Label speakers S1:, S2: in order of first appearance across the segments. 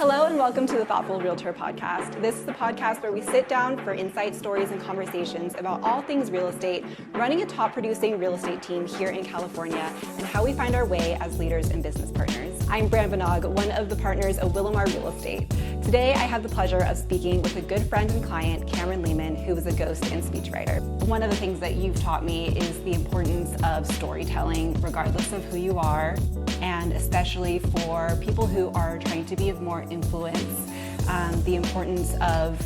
S1: Hello and welcome to the Thoughtful Realtor Podcast. This is the podcast where we sit down for insight, stories, and conversations about all things real estate, running a top producing real estate team here in California, and how we find our way as leaders and business partners. I'm Bran Bunnag, one of the partners of Willamar Real Estate. Today, I have the pleasure of speaking with a good friend and client, Cameron Lehman, who is a ghost and speechwriter. One of the things that you've taught me is the importance of storytelling, regardless of who you are, and especially for people who are trying to be of more influence, the importance of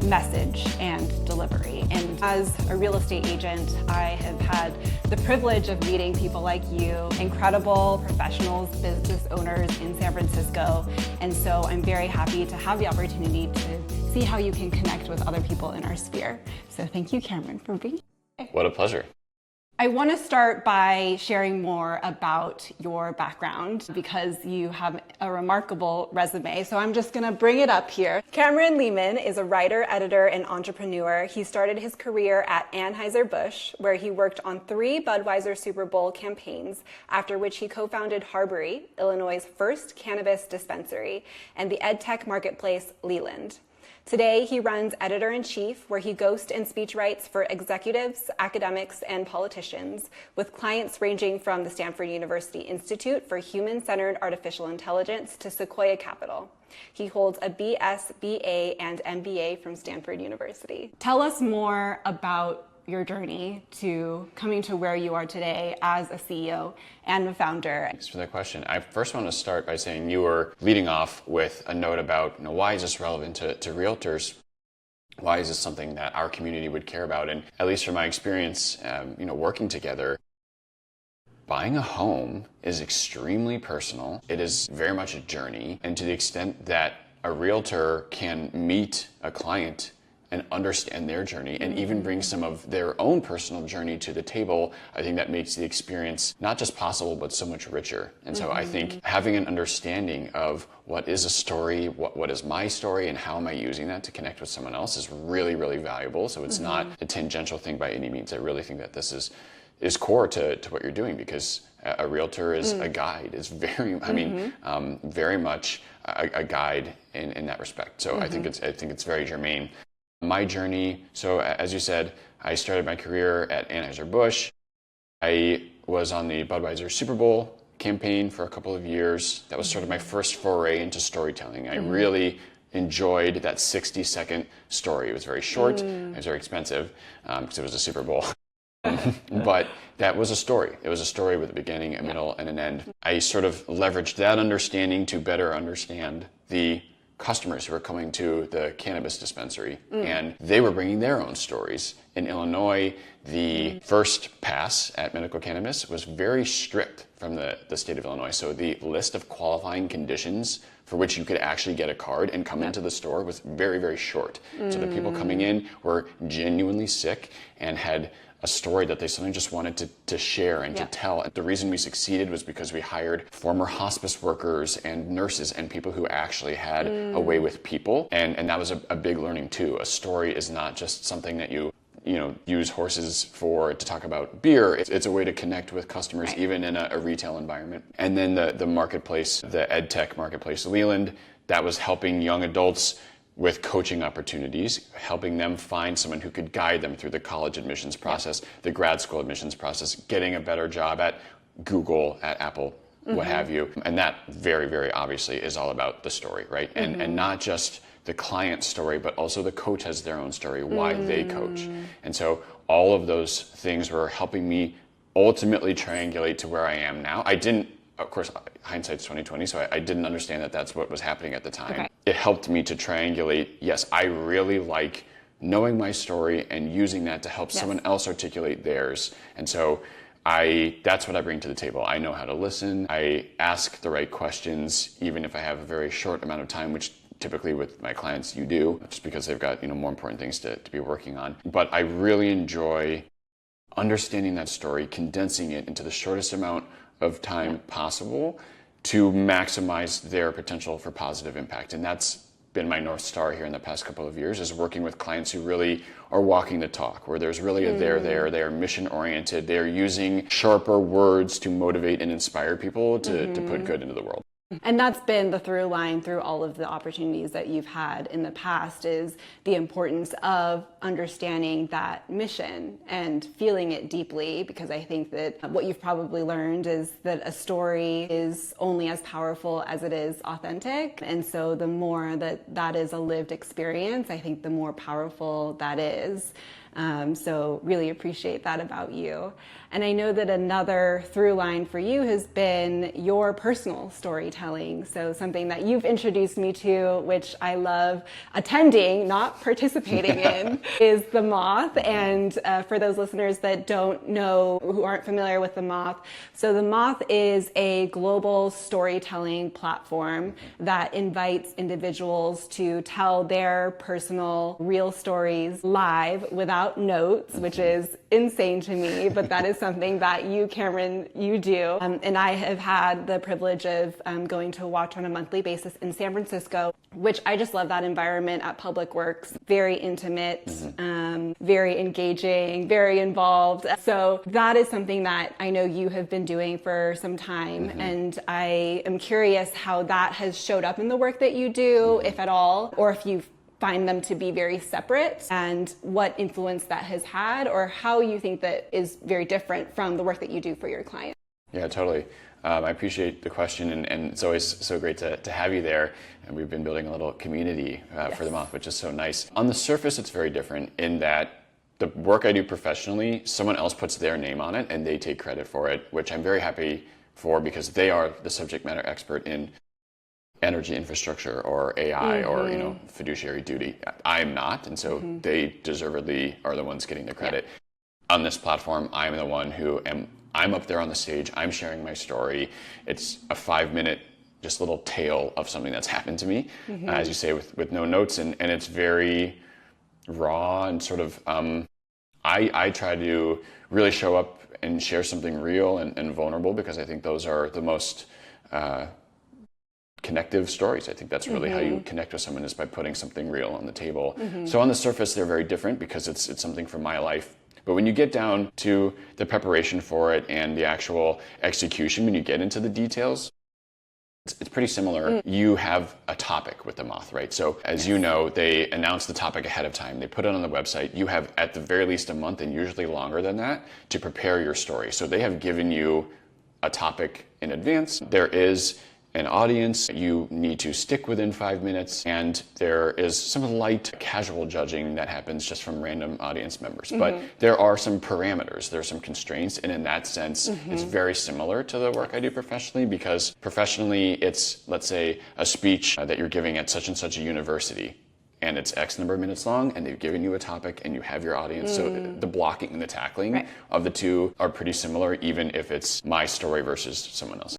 S1: message and delivery. And as a real estate agent, I have had the privilege of meeting people like you, incredible professionals, business owners in San Francisco. And so I'm very happy to have the opportunity to see how you can connect with other people in our sphere. So thank you, Cameron, for being here.
S2: What a pleasure.
S1: I want to start by sharing more about your background because you have a remarkable resume. So I'm just going to bring it up here. Cameron Lehman is a writer, editor, and entrepreneur. He started his career at Anheuser-Busch, where he worked on 3 Budweiser Super Bowl campaigns, after which he co-founded Harbury, Illinois' first cannabis dispensary, and the edtech marketplace Leland. Today, he runs Editor-in-Chief, where he ghost and speech writes for executives, academics, and politicians, with clients ranging from the Stanford University Institute for Human-Centered Artificial Intelligence to Sequoia Capital. He holds a BS, BA, and MBA from Stanford University. Tell us more about your journey to coming to where you are today as a CEO and a founder.
S2: Thanks for that question. I first want to start by saying you were leading off with a note about, why is this relevant to realtors? Why is this something that our community would care about? And at least from my experience, working together, buying a home is extremely personal. It is very much a journey. And to the extent that a realtor can meet a client and understand their journey and even bring some of their own personal journey to the table, I think that makes the experience not just possible, but so much richer. And so I think having an understanding of what is a story, what is my story, and how am I using that to connect with someone else is really, really valuable. So it's not a tangential thing by any means. I really think that this is core to what you're doing, because a realtor is a guide, is very, very much a guide in that respect. So I think it's very germane. My journey, so as you said, I started my career at Anheuser-Busch. I was on the Budweiser Super Bowl campaign for a couple of years. That was sort of my first foray into storytelling. I really enjoyed that 60-second story. It was very short, it was very expensive because it was a Super Bowl. But that was a story. It was a story with a beginning, a middle, and an end. I sort of leveraged that understanding to better understand the customers who were coming to the cannabis dispensary, and they were bringing their own stories. In Illinois, the first pass at medical cannabis was very strict from the state of Illinois. So the list of qualifying conditions for which you could actually get a card and come into the store was very, very short. So the people coming in were genuinely sick and had a story that they suddenly just wanted to share and to tell. And the reason we succeeded was because we hired former hospice workers and nurses and people who actually had a way with people. And that was a big learning too. A story is not just something that you use horses to talk about beer. It's a way to connect with customers, even in a retail environment. And then the marketplace, the edtech marketplace, Leland, that was helping young adults with coaching opportunities, helping them find someone who could guide them through the college admissions process, the grad school admissions process, getting a better job at Google, at Apple, what have you. And that very, very obviously is all about the story, right? And not just the client's story, but also the coach has their own story, why they coach. And so all of those things were helping me ultimately triangulate to where I am now. I didn't, of course, hindsight's 2020, so I didn't understand that that's what was happening at the time. Okay. It helped me to triangulate, yes, I really like knowing my story and using that to help someone else articulate theirs. And so that's what I bring to the table. I know how to listen. I ask the right questions, even if I have a very short amount of time, which typically with my clients you do, just because they've got more important things to be working on. But I really enjoy understanding that story, condensing it into the shortest amount of time possible to maximize their potential for positive impact. And that's been my North Star here in the past couple of years, is working with clients who really are walking the talk, where there's really a there there. They are mission oriented. They are using sharper words to motivate and inspire people to put good into the world.
S1: And that's been the through line through all of the opportunities that you've had in the past, is the importance of understanding that mission and feeling it deeply, because I think that what you've probably learned is that a story is only as powerful as it is authentic. And so the more that is a lived experience, I think the more powerful that is. So really appreciate that about you. And I know that another through line for you has been your personal storytelling. So something that you've introduced me to, which I love attending, not participating in, is The Moth. And for those listeners that don't know, who aren't familiar with The Moth, so The Moth is a global storytelling platform that invites individuals to tell their personal real stories live without notes, which is insane to me, but that is something that you, Cameron, you do. And I have had the privilege of going to watch on a monthly basis in San Francisco, which I just love that environment at Public Works. Very intimate, very engaging, very involved. So that is something that I know you have been doing for some time. And I am curious how that has showed up in the work that you do, if at all, or if you've find them to be very separate, and what influence that has had, or how you think that is very different from the work that you do for your clients.
S2: Yeah, totally. I appreciate the question, and it's always so great to have you there. And we've been building a little community for The Moth, which is so nice. On the surface, it's very different in that the work I do professionally, someone else puts their name on it and they take credit for it, which I'm very happy for, because they are the subject matter expert in energy infrastructure or AI or fiduciary duty. I'm not, and so they deservedly are the ones getting the credit. On this platform, I'm the one who I'm up there on the stage, I'm sharing my story. It's a 5-minute just little tale of something that's happened to me, as you say, with no notes, and it's very raw and sort of I try to really show up and share something real and vulnerable, because I think those are the most connective stories. I think that's really how you connect with someone, is by putting something real on the table. So on the surface, they're very different because it's something from my life. But when you get down to the preparation for it and the actual execution, when you get into the details, it's pretty similar. You have a topic with The Moth, right? So as you know, they announce the topic ahead of time. They put it on the website. You have at the very least a month, and usually longer than that, to prepare your story. So they have given you a topic in advance. There is an audience. You need to stick within 5 minutes, and there is some light casual judging that happens just from random audience members. But there are some parameters, there are some constraints, and in that sense, it's very similar to the work I do professionally, because professionally it's, let's say, a speech that you're giving at such and such a university, and it's X number of minutes long, and they've given you a topic and you have your audience. So the blocking and the tackling of the two are pretty similar, even if it's my story versus someone else.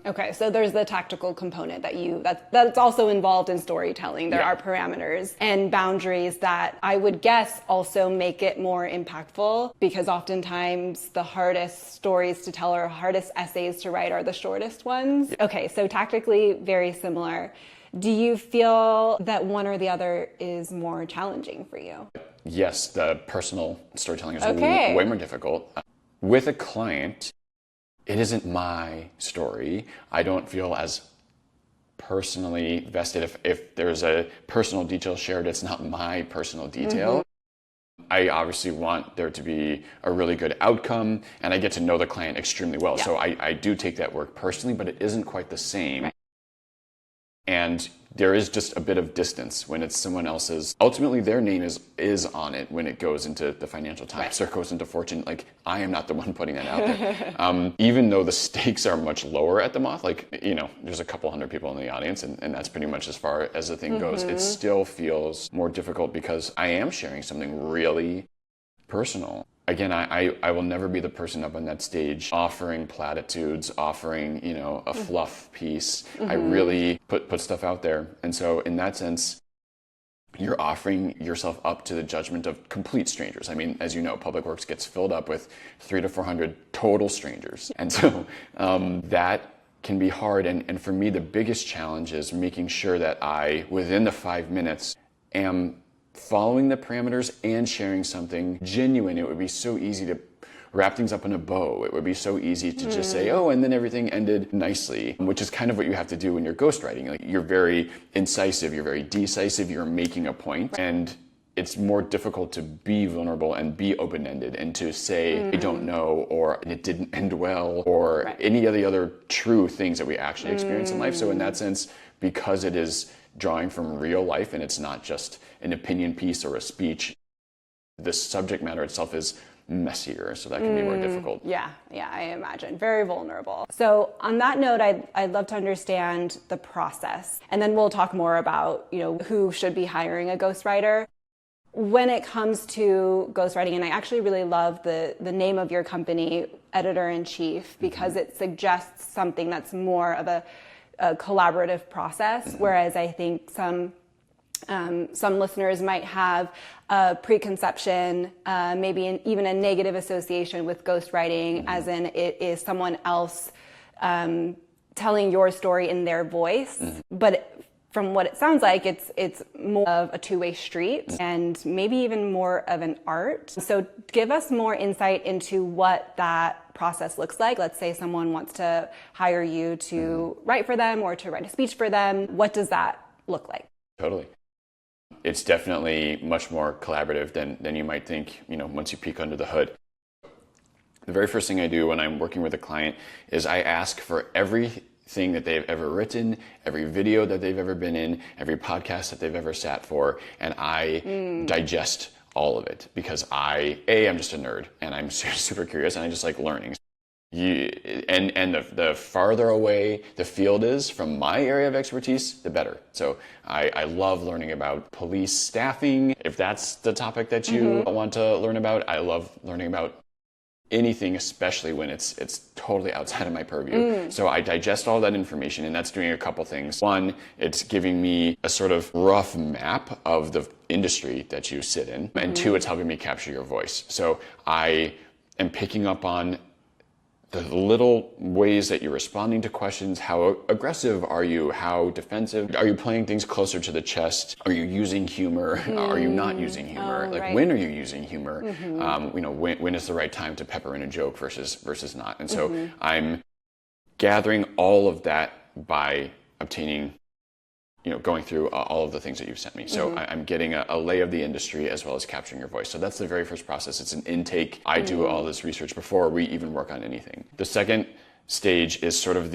S1: Okay, so there's the tactical component that's also involved in storytelling. There are parameters and boundaries that I would guess also make it more impactful, because oftentimes the hardest stories to tell or hardest essays to write are the shortest ones. Okay, so tactically very similar. Do you feel that one or the other is more challenging for you?
S2: Yes, the personal storytelling is way more difficult. With a client, it isn't my story. I don't feel as personally vested. If there's a personal detail shared, it's not my personal detail. I obviously want there to be a really good outcome, and I get to know the client extremely well. So I do take that work personally, but it isn't quite the same. And there is just a bit of distance when it's someone else's. Ultimately, their name is on it when it goes into the Financial Times or goes into Fortune. Like, I am not the one putting that out there. Even though the stakes are much lower at The Moth, like, there's a couple hundred people in the audience, and that's pretty much as far as the thing goes. It still feels more difficult because I am sharing something really personal. Again, I will never be the person up on that stage offering platitudes, offering, a fluff piece. I really put stuff out there. And so in that sense, you're offering yourself up to the judgment of complete strangers. I mean, as you know, Public Works gets filled up with 300 to 400 total strangers. And so that can be hard. And for me, the biggest challenge is making sure that I, within the 5 minutes, am following the parameters and sharing something genuine. It would be so easy to wrap things up in a bow. It would be so easy to just say, oh, and then everything ended nicely, which is kind of what you have to do when you're ghostwriting. Like, you're very incisive, you're very decisive, you're making a point, and it's more difficult to be vulnerable and be open-ended and to say, I don't know, or it didn't end well, or any of the other true things that we actually experience in life. So in that sense, because it is drawing from real life and it's not just an opinion piece or a speech, the subject matter itself is messier, so that can be more difficult.
S1: Yeah, I imagine. Very vulnerable. So on that note, I'd love to understand the process, and then we'll talk more about, who should be hiring a ghostwriter. When it comes to ghostwriting, and I actually really love the name of your company, Editor-in-Chief, because it suggests something that's more of a collaborative process, whereas I think some listeners might have a preconception, maybe even a negative association with ghostwriting, as in it is someone else telling your story in their voice. But from what it sounds like, it's more of a two-way street and maybe even more of an art. So give us more insight into what that process looks like. Let's say someone wants to hire you to write for them or to write a speech for them. What does that look like?
S2: Totally. It's definitely much more collaborative than you might think, once you peek under the hood. The very first thing I do when I'm working with a client is I ask for everything that they've ever written, every video that they've ever been in, every podcast that they've ever sat for, and I digest all of it because I'm just a nerd and I'm super curious and I just like learning. The farther away the field is from my area of expertise, the better. So I love learning about police staffing. If that's the topic that you want to learn about, I love learning about anything, especially when it's totally outside of my purview. So I digest all that information, and that's doing a couple things. One, it's giving me a sort of rough map of the industry that you sit in. And two, it's helping me capture your voice. So I am picking up on the little ways that you're responding to questions. How aggressive are you? How defensive? Are you playing things closer to the chest? Are you using humor? Are you not using humor? When are you using humor? When is the right time to pepper in a joke versus not? And so I'm gathering all of that by obtaining, going through all of the things that you've sent me. So I'm getting a lay of the industry as well as capturing your voice. So that's the very first process. It's an intake. I do all this research before we even work on anything. The second stage is sort of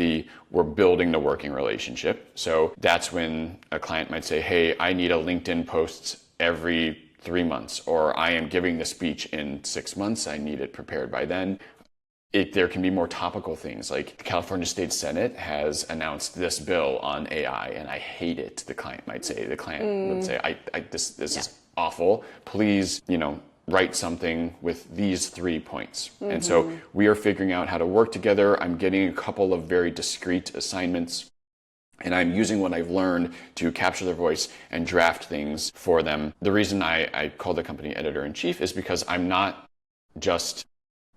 S2: we're building the working relationship. So that's when a client might say, hey, I need a LinkedIn post every 3 months, or I am giving the speech in 6 months. I need it prepared by then. There can be more topical things, like the California State Senate has announced this bill on AI, and I hate it, the client might say. The client would say, this is awful. Please, write something with these 3 points. And so we are figuring out how to work together. I'm getting a couple of very discrete assignments, and I'm using what I've learned to capture their voice and draft things for them. The reason I call the company Editor-in-Chief is because I'm not just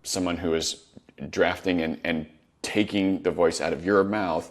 S2: someone who is drafting and taking the voice out of your mouth.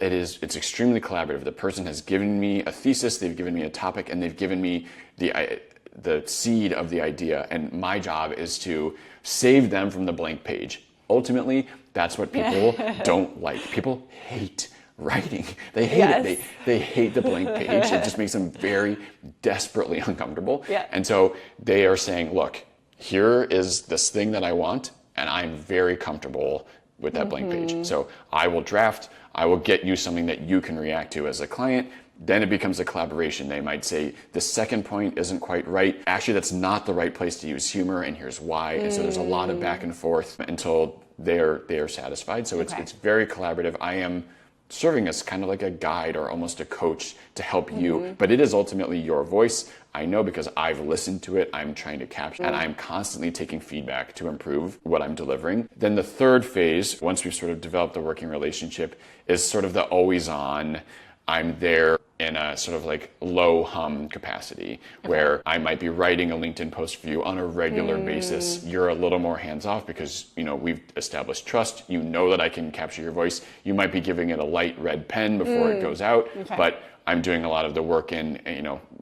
S2: It's extremely collaborative. The person has given me a thesis, they've given me a topic, and they've given me the seed of the idea, and my job is to save them from the blank page. Ultimately, that's what people don't like. People hate writing. They hate it. They hate the blank page. It just makes them very desperately uncomfortable. And so they are saying, look, here is this thing that I want, and I'm very comfortable with that blank page. So I will draft, I will get you something that you can react to as a client. Then it becomes a collaboration. They might say, the second point isn't quite right. Actually, that's not the right place to use humor, and here's why. And so there's a lot of back and forth until they are satisfied. So it's very collaborative. I am serving as kind of like a guide or almost a coach to help you. But it is ultimately your voice. I know because I've listened to it, I'm trying to capture, and I'm constantly taking feedback to improve what I'm delivering. Then the third phase, once we've sort of developed the working relationship, is sort of the always on. I'm there in a sort of like low hum capacity where I might be writing a LinkedIn post for you on a regular basis. You're a little more hands off because, we've established trust. You know that I can capture your voice. You might be giving it a light red pen before it goes out, but I'm doing a lot of the work and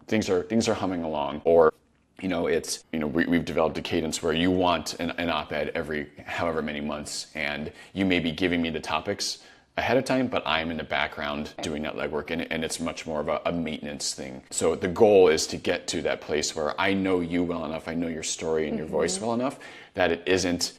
S2: things are humming along. Or we've developed a cadence where you want an op-ed every however many months, and you may be giving me the topics ahead of time, but I'm in the background doing that legwork, and it's much more of a maintenance thing. So the goal is to get to that place where I know you well enough, I know your story and your voice well enough, that it isn't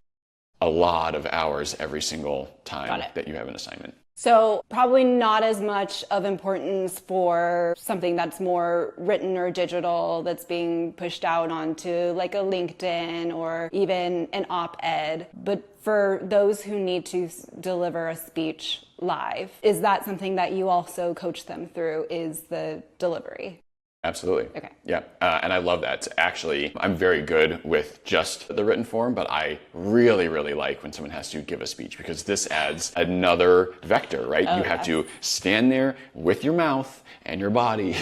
S2: a lot of hours every single time that you have an assignment.
S1: So probably not as much of importance for something that's more written or digital that's being pushed out onto like a LinkedIn or even an op-ed. But for those who need to deliver a speech live, is that something that you also coach them through, is the delivery?
S2: Absolutely.
S1: Okay.
S2: Yeah. And I love that. Actually, I'm very good with just the written form, but I really, really like when someone has to give a speech, because this adds another vector, right? You have to stand there with your mouth and your body.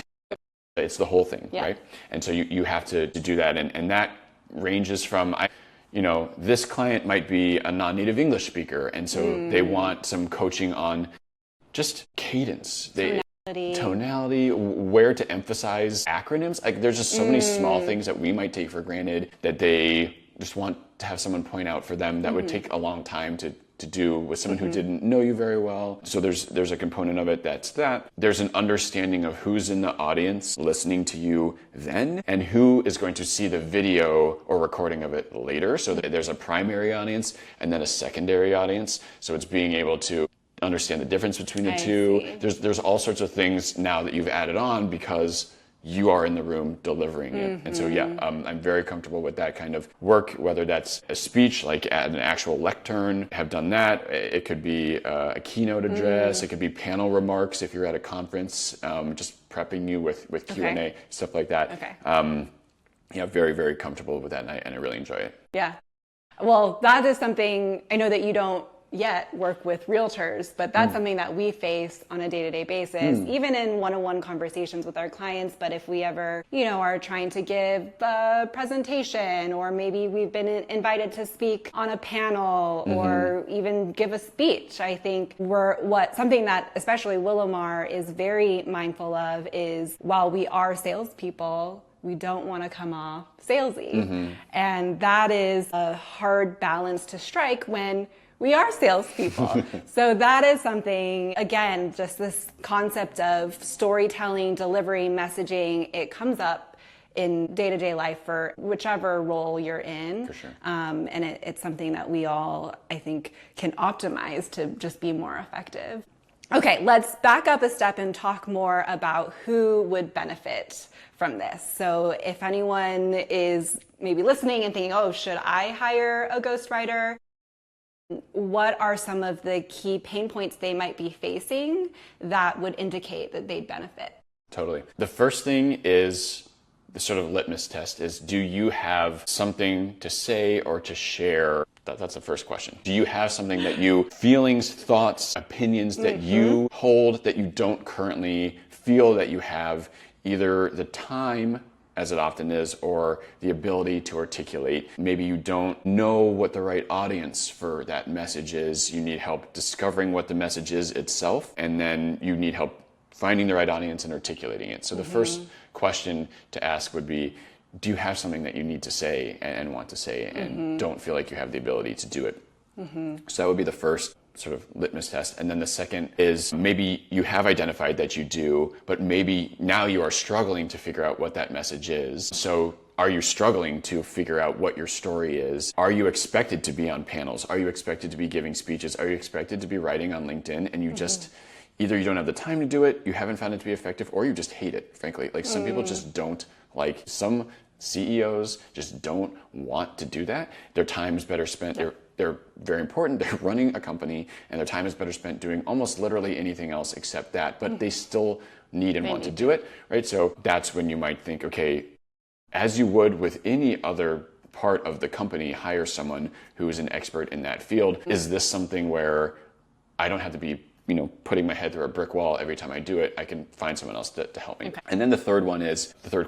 S2: It's the whole thing, right? And so you have to do that. And that ranges from, this client might be a non-native English speaker, and so they want some coaching on just cadence. Tonality, where to emphasize acronyms. Like, there's just so many small things that we might take for granted that they just want to have someone point out for them that would take a long time to do with someone who didn't know you very well. So there's a component of it that's that. There's an understanding of who's in the audience listening to you then, and who is going to see the video or recording of it later. So there's a primary audience and then a secondary audience. So it's being able to understand the difference between the two. There's all sorts of things now that you've added on because you are in the room delivering it. And so, I'm very comfortable with that kind of work, whether that's a speech, like at an actual lectern, have done that. It could be a keynote address. It could be panel remarks if you're at a conference, just prepping you with Q&A, stuff like that. Very, very comfortable with that, and I really enjoy it.
S1: Yeah. Well, that is something, I know that you don't yet work with realtors, but that's something that we face on a day-to-day basis, even in one-on-one conversations with our clients. But if we ever, are trying to give a presentation, or maybe we've been invited to speak on a panel or even give a speech, I think something that especially Willowmar is very mindful of is, while we are salespeople, we don't want to come off salesy. And that is a hard balance to strike when we are salespeople. So that is something, again, just this concept of storytelling, delivery, messaging, it comes up in day-to-day life for whichever role you're in.
S2: For sure.
S1: And it's something that we all, I think, can optimize to just be more effective. Okay, let's back up a step and talk more about who would benefit from this. So if anyone is maybe listening and thinking, oh, should I hire a ghostwriter? What are some of the key pain points they might be facing that would indicate that they'd benefit?
S2: Totally. The first thing is the sort of litmus test is, do you have something to say or to share? That's the first question. Do you have something that feelings, thoughts, opinions that you hold that you don't currently feel that you have either the time, as it often is, or the ability to articulate? Maybe you don't know what the right audience for that message is. You need help discovering what the message is itself, and then you need help finding the right audience and articulating it. So the first question to ask would be, do you have something that you need to say and want to say and don't feel like you have the ability to do it? So that would be the first sort of litmus test. And then the second is, maybe you have identified that you do, but maybe now you are struggling to figure out what that message is. So are you struggling to figure out what your story is? Are you expected to be on panels? Are you expected to be giving speeches? Are you expected to be writing on LinkedIn? And you just, either you don't have the time to do it, you haven't found it to be effective, or you just hate it, frankly. Like, some people just don't like, some CEOs just don't want to do that. Their time is better spent. They're very important. They're running a company, and their time is better spent doing almost literally anything else except that, but they still need and want to do it, right? So that's when you might think, okay, as you would with any other part of the company, hire someone who is an expert in that field. Is this something where I don't have to be putting my head through a brick wall every time I do it? I can find someone else to help me. Okay. And then the third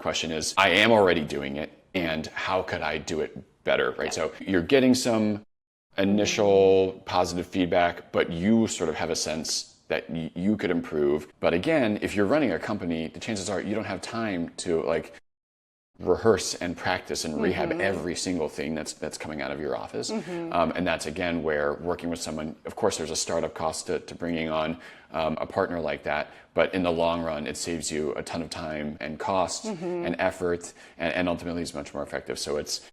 S2: question is, I am already doing it, and how could I do it better, right? Yeah. So you're getting some initial positive feedback, but you sort of have a sense that you could improve. But again, if you're running a company, the chances are you don't have time to rehearse and practice and rehab every single thing that's coming out of your office. And that's, again, where working with someone, of course, there's a startup cost to bringing on a partner like that. But in the long run, it saves you a ton of time and cost and effort, and ultimately is much more effective. So it's,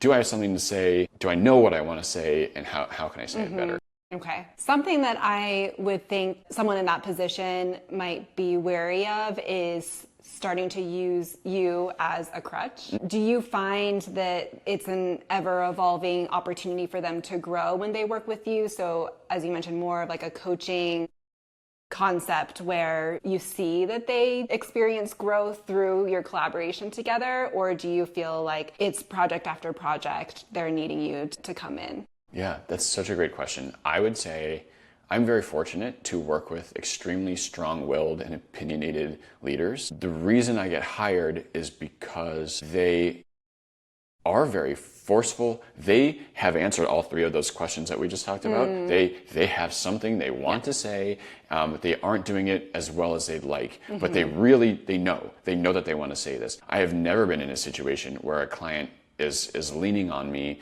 S2: do I have something to say? Do I know what I want to say? And how can I say it better?
S1: Okay. Something that I would think someone in that position might be wary of is starting to use you as a crutch. Do you find that it's an ever-evolving opportunity for them to grow when they work with you? So, as you mentioned, more of like a coaching concept where you see that they experience growth through your collaboration together? Or do you feel like it's project after project, they're needing you to come in?
S2: Yeah, that's such a great question. I would say I'm very fortunate to work with extremely strong-willed and opinionated leaders. The reason I get hired is because they are very forceful. They have answered all three of those questions that we just talked about. They have something they want to say. They aren't doing it as well as they'd like, but they know that they want to say this. I have never been in a situation where a client is leaning on me.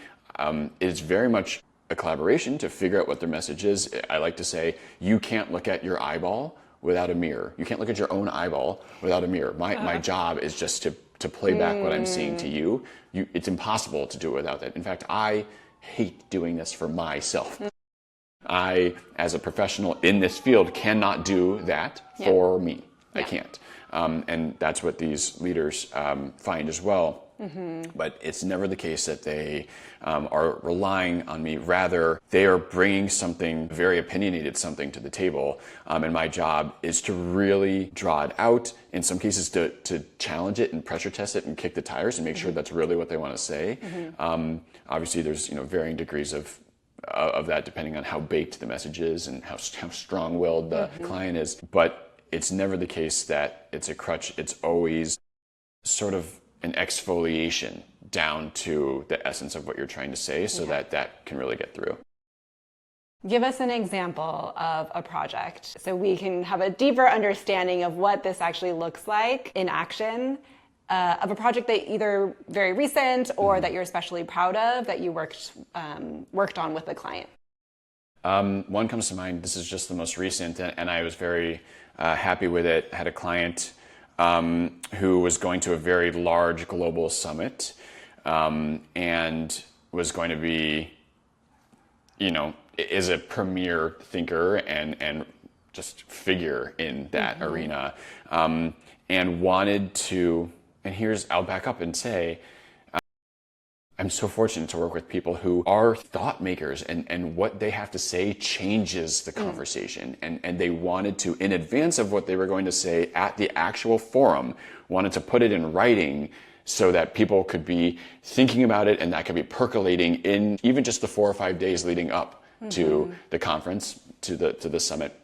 S2: It's very much a collaboration to figure out what their message is. I like to say, you can't look at your eyeball without a mirror. You can't look at your own eyeball without a mirror. My job is just to play back what I'm seeing to you. It's impossible to do it without that. In fact, I hate doing this for myself. I, as a professional in this field, cannot do that for me. I can't. And that's what these leaders find as well. But it's never the case that they are relying on me. Rather, they are bringing something very opinionated, something to the table. And my job is to really draw it out, in some cases to challenge it and pressure test it and kick the tires and make sure that's really what they want to say. Obviously, there's varying degrees of that depending on how baked the message is and how strong-willed the client is. But it's never the case that it's a crutch. It's always sort of an exfoliation down to the essence of what you're trying to say so that can really get through.
S1: Give us an example of a project so we can have a deeper understanding of what this actually looks like in action, of a project that either very recent or that you're especially proud of that you worked on with a client.
S2: One comes to mind. This is just the most recent, and I was very happy with it. I had a client who was going to a very large global summit and was going to be, is a premier thinker and just figure in that arena, and wanted to, and I'll back up and say, I'm so fortunate to work with people who are thought makers, and what they have to say changes the conversation. And they wanted to, in advance of what they were going to say at the actual forum, wanted to put it in writing so that people could be thinking about it and that could be percolating in even just the 4 or 5 days leading up to the conference, to the summit.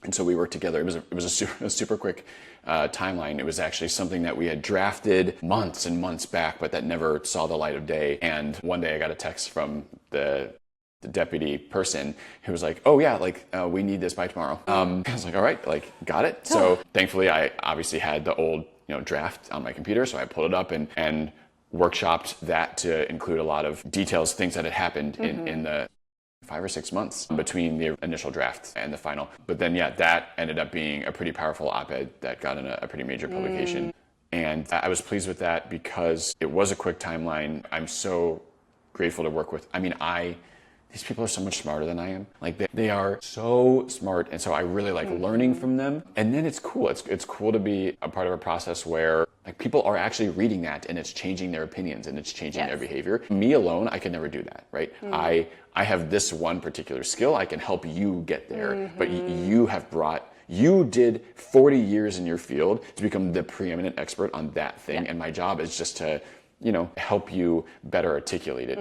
S2: And so we worked together. It was a super quick timeline. It was actually something that we had drafted months and months back, but that never saw the light of day. And one day I got a text from the deputy person who was like, "Oh yeah, we need this by tomorrow." I was like, "All right, got it." So thankfully, I obviously had the old draft on my computer, so I pulled it up and workshopped that to include a lot of details, things that had happened in the 5 or 6 months between the initial draft and the final. But then, that ended up being a pretty powerful op-ed that got in a pretty major publication. And I was pleased with that because it was a quick timeline. I'm so grateful to work with. These people are so much smarter than I am. They are so smart. And so I really like learning from them. And then it's cool. It's cool to be a part of a process where people are actually reading that and it's changing their opinions and it's changing their behavior. Me alone, I could never do that, right? I have this one particular skill. I can help you get there. But you did 40 years in your field to become the preeminent expert on that thing. And my job is just to help you better articulate it.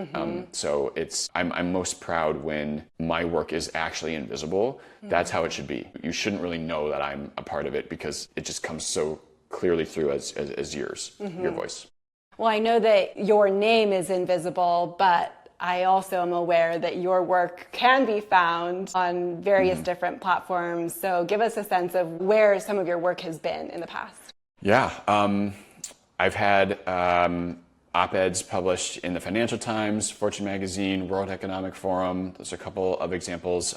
S2: So I'm most proud when my work is actually invisible. That's how it should be. You shouldn't really know that I'm a part of it because it just comes so clearly through as yours, your voice.
S1: Well, I know that your name is invisible, but I also am aware that your work can be found on various different platforms. So give us a sense of where some of your work has been in the past.
S2: Yeah. I've had op-eds published in the Financial Times, Fortune Magazine, World Economic Forum. There's a couple of examples.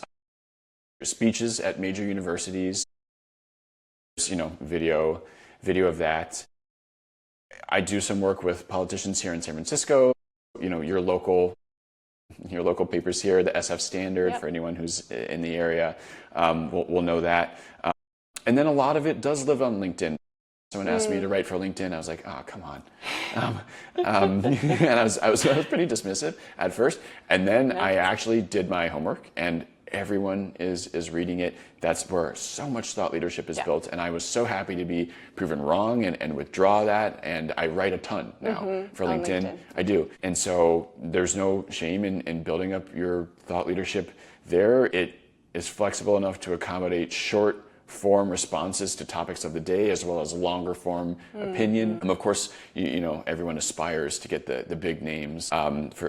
S2: Speeches at major universities, video of that. I do some work with politicians here in San Francisco. Your local papers here, the SF Standard, for anyone who's in the area, will know that. And then a lot of it does live on LinkedIn. Someone asked me to write for LinkedIn. I was like, oh, come on. And I was pretty dismissive at first. And then I actually did my homework, and everyone is reading it. That's where so much thought leadership is built. And I was so happy to be proven wrong and withdraw that. And I write a ton now for LinkedIn. I do. And so there's no shame in building up your thought leadership there. It is flexible enough to accommodate short form responses to topics of the day, as well as longer form opinion. Of course, everyone aspires to get the big names that's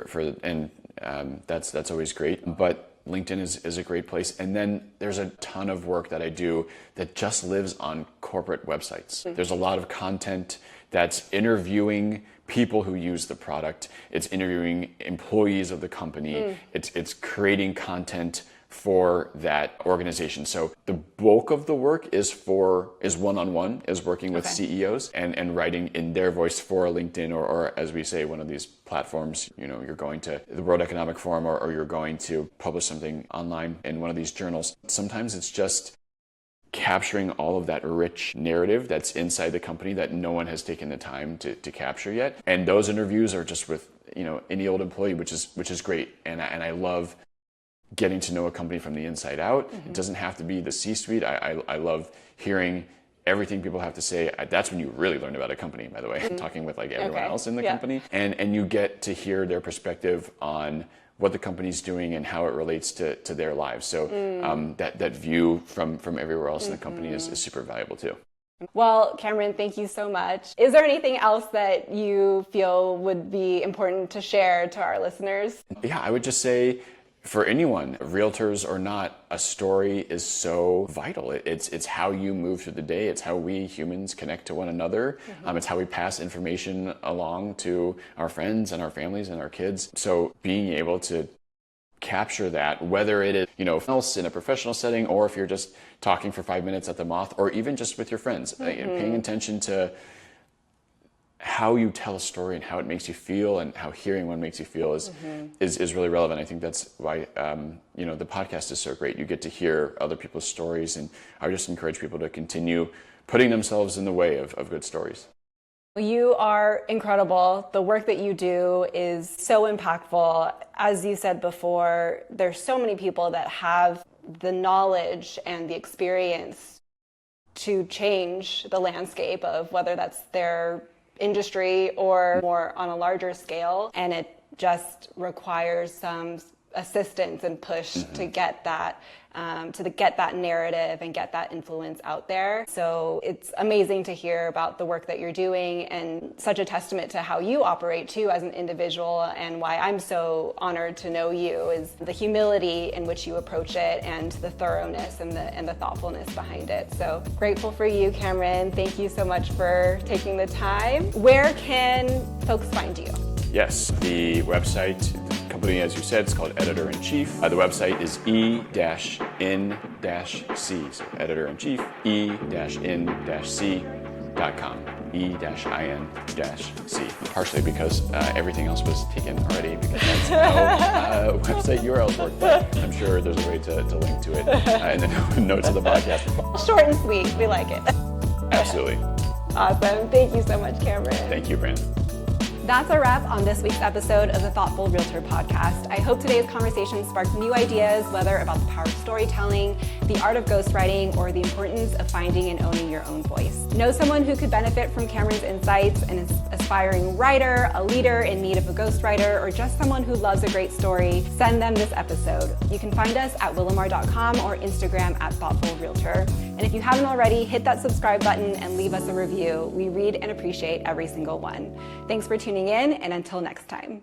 S2: always great. But LinkedIn is a great place. And then there's a ton of work that I do that just lives on corporate websites. There's a lot of content that's interviewing people who use the product. It's interviewing employees of the company. It's creating content for that organization. So the bulk of the work is one-on-one, is working with CEOs and writing in their voice for LinkedIn or as we say, one of these platforms. You're going to the World Economic Forum or you're going to publish something online in one of these journals. Sometimes it's just capturing all of that rich narrative that's inside the company that no one has taken the time to capture yet. And those interviews are just with, any old employee, which is great. And I love getting to know a company from the inside out. It doesn't have to be the C-suite. I love hearing everything people have to say. That's when you really learn about a company, by the way, talking with everyone else in the company. And you get to hear their perspective on what the company's doing and how it relates to their lives. So that view from everywhere else in the company is super valuable too.
S1: Well, Cameron, thank you so much. Is there anything else that you feel would be important to share to our listeners?
S2: Yeah, I would just say, for anyone, realtors or not, a story is so vital. It's how you move through the day. It's how we humans connect to one another. It's how we pass information along to our friends and our families and our kids. So being able to capture that, whether it is, else in a professional setting, or if you're just talking for 5 minutes at the Moth, or even just with your friends, paying attention to how you tell a story and how it makes you feel and how hearing one makes you feel is really relevant. I think that's why the podcast is so great. You get to hear other people's stories, and I would just encourage people to continue putting themselves in the way of good stories.
S1: You are incredible. The work that you do is so impactful. As you said before, there's so many people that have the knowledge and the experience to change the landscape of whether that's their industry or more on a larger scale, and it just requires some assistance and push to get that narrative and get that influence out there. So it's amazing to hear about the work that you're doing, and such a testament to how you operate too as an individual, and why I'm so honored to know you is the humility in which you approach it and the thoroughness and the thoughtfulness behind it. So grateful for you, Cameron. Thank you so much for taking the time. Where can folks find you?
S2: Yes, the website, the company, as you said, is called Editor-in-Chief. The website is e-in-c, so Editor-in-Chief, e-in-c.com, e-in-c. Partially because everything else was taken already, because that's how website URLs work. But I'm sure there's a way to link to it in the notes of the podcast.
S1: Short and sweet, we like it.
S2: Absolutely.
S1: Awesome. Thank you so much, Cameron.
S2: Thank you, Bran.
S1: That's a wrap on this week's episode of the Thoughtful Realtor podcast. I hope today's conversation sparked new ideas, whether about the power of storytelling, the art of ghostwriting, or the importance of finding and owning your own voice. Know someone who could benefit from Cameron's insights, an aspiring writer, a leader in need of a ghostwriter, or just someone who loves a great story? Send them this episode. You can find us at willamar.com or Instagram at thoughtfulrealtor. And if you haven't already, hit that subscribe button and leave us a review. We read and appreciate every single one. Thanks for tuning in, and until next time.